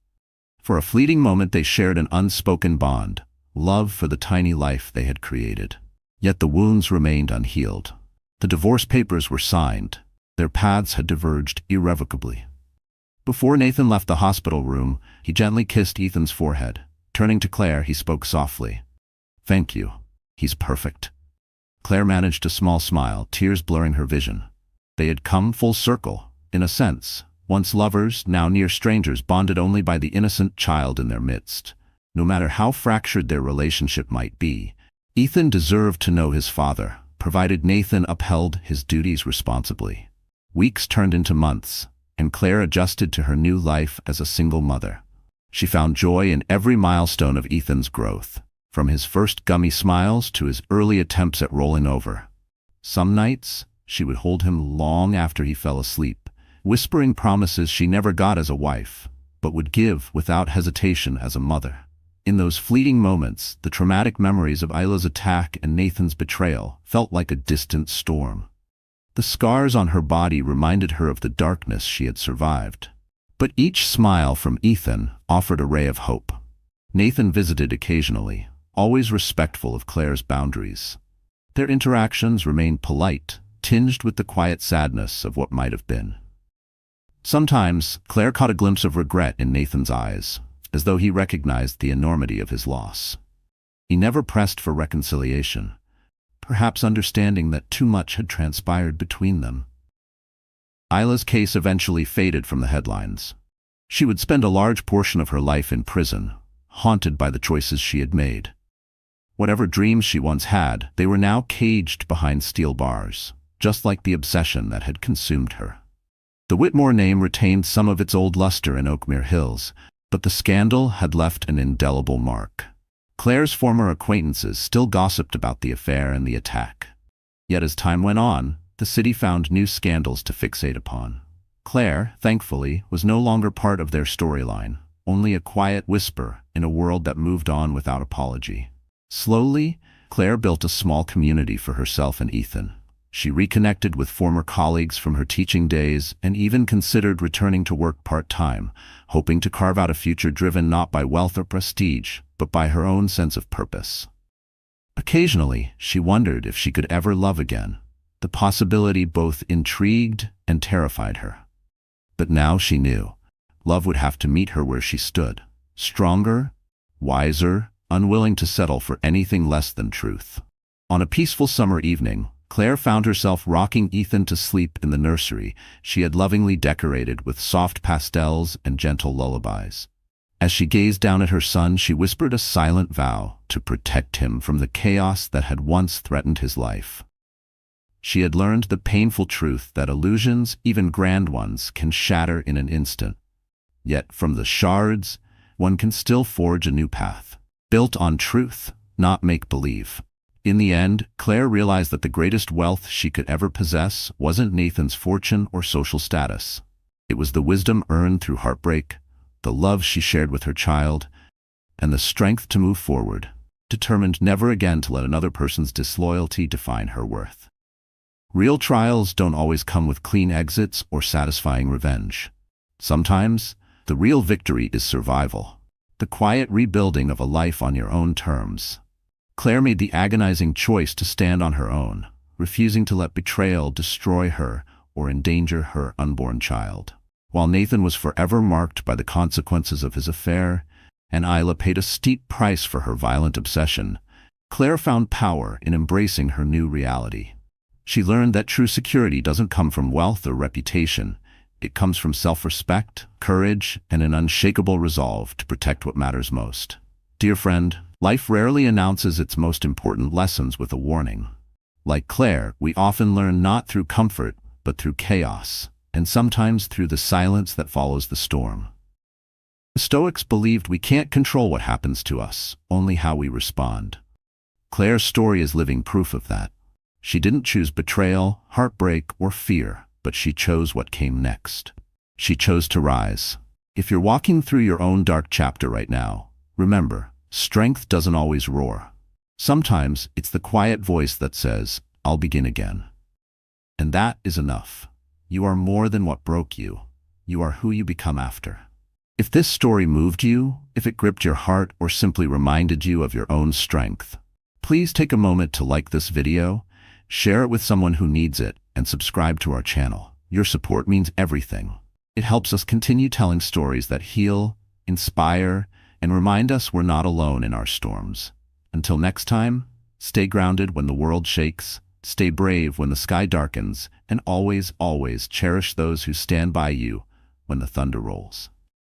For a fleeting moment they shared an unspoken bond, love for the tiny life they had created. Yet the wounds remained unhealed. The divorce papers were signed. Their paths had diverged irrevocably. Before Nathan left the hospital room, he gently kissed Ethan's forehead. Turning to Claire, he spoke softly. "Thank you. He's perfect." Claire managed a small smile, tears blurring her vision. They had come full circle, in a sense. Once lovers, now near strangers, bonded only by the innocent child in their midst. No matter how fractured their relationship might be, Ethan deserved to know his father, provided Nathan upheld his duties responsibly. Weeks turned into months, and Claire adjusted to her new life as a single mother. She found joy in every milestone of Ethan's growth, from his first gummy smiles to his early attempts at rolling over. Some nights, she would hold him long after he fell asleep, whispering promises she never got as a wife, but would give without hesitation as a mother. In those fleeting moments, the traumatic memories of Isla's attack and Nathan's betrayal felt like a distant storm. The scars on her body reminded her of the darkness she had survived. But each smile from Ethan offered a ray of hope. Nathan visited occasionally, always respectful of Claire's boundaries. Their interactions remained polite, tinged with the quiet sadness of what might have been. Sometimes, Claire caught a glimpse of regret in Nathan's eyes, as though he recognized the enormity of his loss. He never pressed for reconciliation, perhaps understanding that too much had transpired between them. Isla's case eventually faded from the headlines. She would spend a large portion of her life in prison, haunted by the choices she had made. Whatever dreams she once had, they were now caged behind steel bars, just like the obsession that had consumed her. The Whitmore name retained some of its old luster in Oakmere Hills, but the scandal had left an indelible mark. Claire's former acquaintances still gossiped about the affair and the attack. Yet as time went on, the city found new scandals to fixate upon. Claire, thankfully, was no longer part of their storyline, only a quiet whisper in a world that moved on without apology. Slowly, Claire built a small community for herself and Ethan. She reconnected with former colleagues from her teaching days and even considered returning to work part-time, hoping to carve out a future driven not by wealth or prestige, but by her own sense of purpose. Occasionally, she wondered if she could ever love again. The possibility both intrigued and terrified her. But now she knew. Love would have to meet her where she stood. Stronger, wiser, unwilling to settle for anything less than truth. On a peaceful summer evening, Claire found herself rocking Ethan to sleep in the nursery she had lovingly decorated with soft pastels and gentle lullabies. As she gazed down at her son, she whispered a silent vow to protect him from the chaos that had once threatened his life. She had learned the painful truth that illusions, even grand ones, can shatter in an instant. Yet from the shards, one can still forge a new path, built on truth, not make-believe. In the end, Claire realized that the greatest wealth she could ever possess wasn't Nathan's fortune or social status. It was the wisdom earned through heartbreak, the love she shared with her child, and the strength to move forward, determined never again to let another person's disloyalty define her worth. Real trials don't always come with clean exits or satisfying revenge. Sometimes, The real victory is survival. The quiet rebuilding of a life on your own terms. Claire made the agonizing choice to stand on her own, refusing to let betrayal destroy her or endanger her unborn child. While Nathan was forever marked by the consequences of his affair, and Isla paid a steep price for her violent obsession, Claire found power in embracing her new reality. She learned that true security doesn't come from wealth or reputation. It comes from self-respect, courage, and an unshakable resolve to protect what matters most. Dear friend, life rarely announces its most important lessons with a warning. Like Claire, we often learn not through comfort, but through chaos, and sometimes through the silence that follows the storm. The Stoics believed we can't control what happens to us, only how we respond. Claire's story is living proof of that. She didn't choose betrayal, heartbreak, or fear, but she chose what came next. She chose to rise. If you're walking through your own dark chapter right now, remember, strength doesn't always roar. Sometimes it's the quiet voice that says, "I'll begin again." And that is enough. You are more than what broke you. You are who you become after. If this story moved you, if it gripped your heart, or simply reminded you of your own strength, please take a moment to like this video, share it with someone who needs it, and subscribe to our channel. Your support means everything. It helps us continue telling stories that heal, inspire, and remind us we're not alone in our storms. Until next time, stay grounded when the world shakes, stay brave when the sky darkens, and always, always cherish those who stand by you when the thunder rolls.